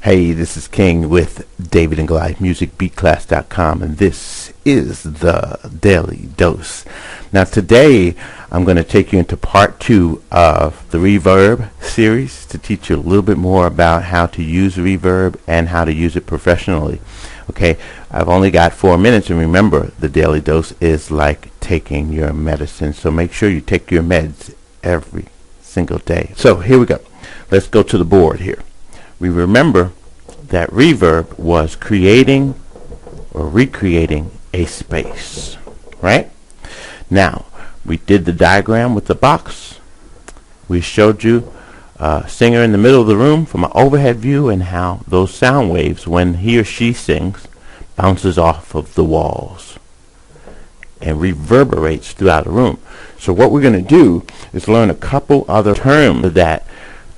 Hey, this is King with David and Goliath MusicBeatClass.com, and this is the Daily Dose. Now today I'm going to take you into part 2 of the Reverb series to teach you a little bit more about how to use Reverb and how to use it professionally. Okay, I've only got 4 minutes, and remember, the Daily Dose is like taking your medicine, so make sure you take your meds every single day. So here we go. Let's go to the board here. We remember that Reverb was creating or recreating a space, right? Now, we did the diagram with the box. We showed you a singer in the middle of the room from an overhead view and how those sound waves, when he or she sings, bounces off of the walls and reverberates throughout the room. So what we're going to do is learn a couple other terms that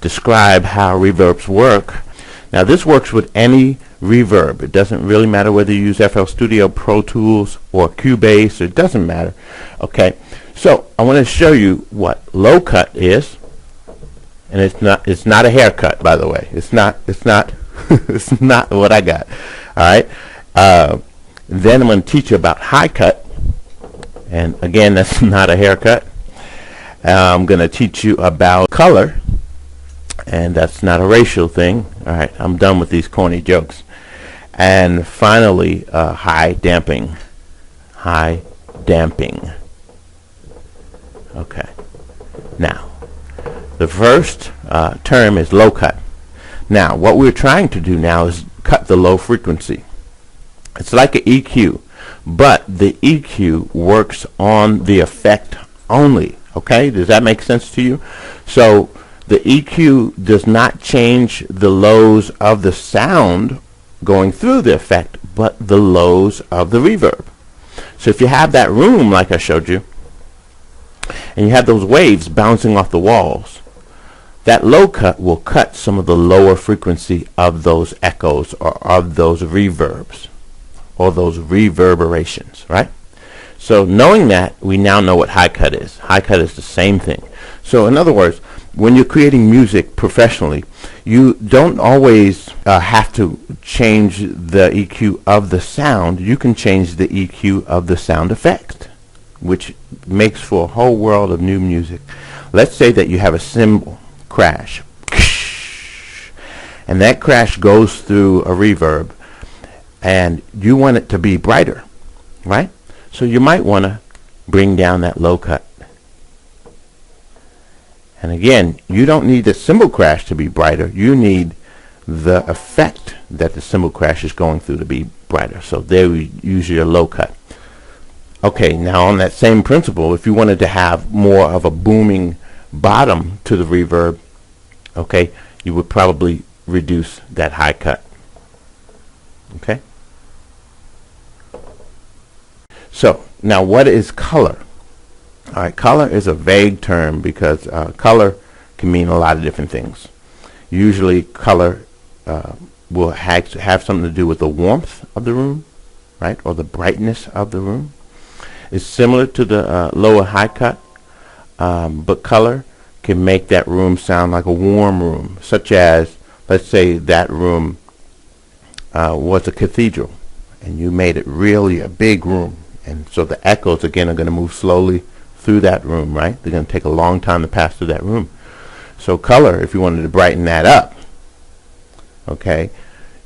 describe how reverbs work. Now this works with any reverb. It doesn't really matter whether you use FL Studio, Pro Tools, or Cubase. It doesn't matter. Okay, so I want to show you what low cut is, and it's not a haircut, by the way. It's not it's not what I got. All right. Then I'm going to teach you about high cut, and again, that's not a haircut. I'm going to teach you about color, and that's not a racial thing. All right, I'm done with these corny jokes. And finally, high damping. High damping. Okay. Now, the first term is low cut. Now, what we're trying to do now is cut the low frequency. It's like an EQ, but the EQ works on the effect only. Okay, does that make sense to you? So the EQ does not change the lows of the sound going through the effect, but the lows of the reverb. So if you have that room like I showed you, and you have those waves bouncing off the walls, that low cut will cut some of the lower frequency of those echoes or of those reverbs or those reverberations, right? So knowing that, we now know what high cut is. High cut is the same thing. So in other words, when you're creating music professionally, you don't always have to change the EQ of the sound. You can change the EQ of the sound effect, which makes for a whole world of new music. Let's say that you have a cymbal crash, and that crash goes through a reverb, and you want it to be brighter, right? So you might want to bring down that low cut. And again, you don't need the cymbal crash to be brighter. You need the effect that the cymbal crash is going through to be brighter. So there we use your low cut. Okay, now on that same principle, if you wanted to have more of a booming bottom to the reverb, okay, you would probably reduce that high cut. Okay? So, now what is color? All right, color is a vague term because color can mean a lot of different things. Usually color will have something to do with the warmth of the room, right, or the brightness of the room. It's similar to the lower high cut, but color can make that room sound like a warm room, such as, let's say that room was a cathedral, and you made it really a big room. And so the echoes, again, are going to move slowly through that room, right? They're going to take a long time to pass through that room. So color, if you wanted to brighten that up, okay,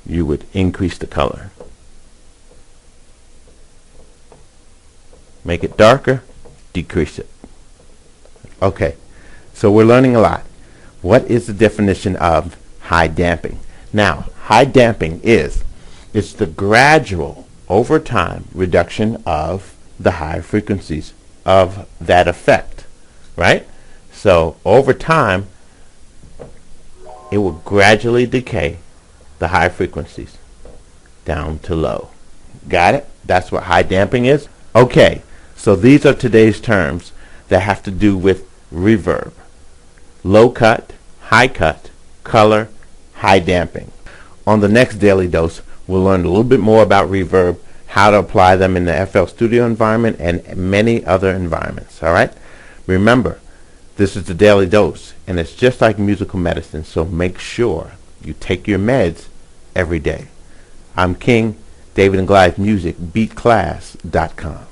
you would increase the color. Make it darker, decrease it. Okay, so we're learning a lot. What is the definition of high damping? Now, high damping it's the gradual, over time, reduction of the high frequencies of that effect, right? So over time, it will gradually decay the high frequencies down to low. Got it? That's what high damping is. Okay, so these are today's terms that have to do with reverb. Low cut, high cut, color, high damping. On the next Daily Dose, we'll learn a little bit more about reverb, how to apply them in the FL Studio environment and many other environments. All right? Remember, this is the Daily Dose, and it's just like musical medicine, so make sure you take your meds every day. I'm King, David and Goliath Music, beatclass.com.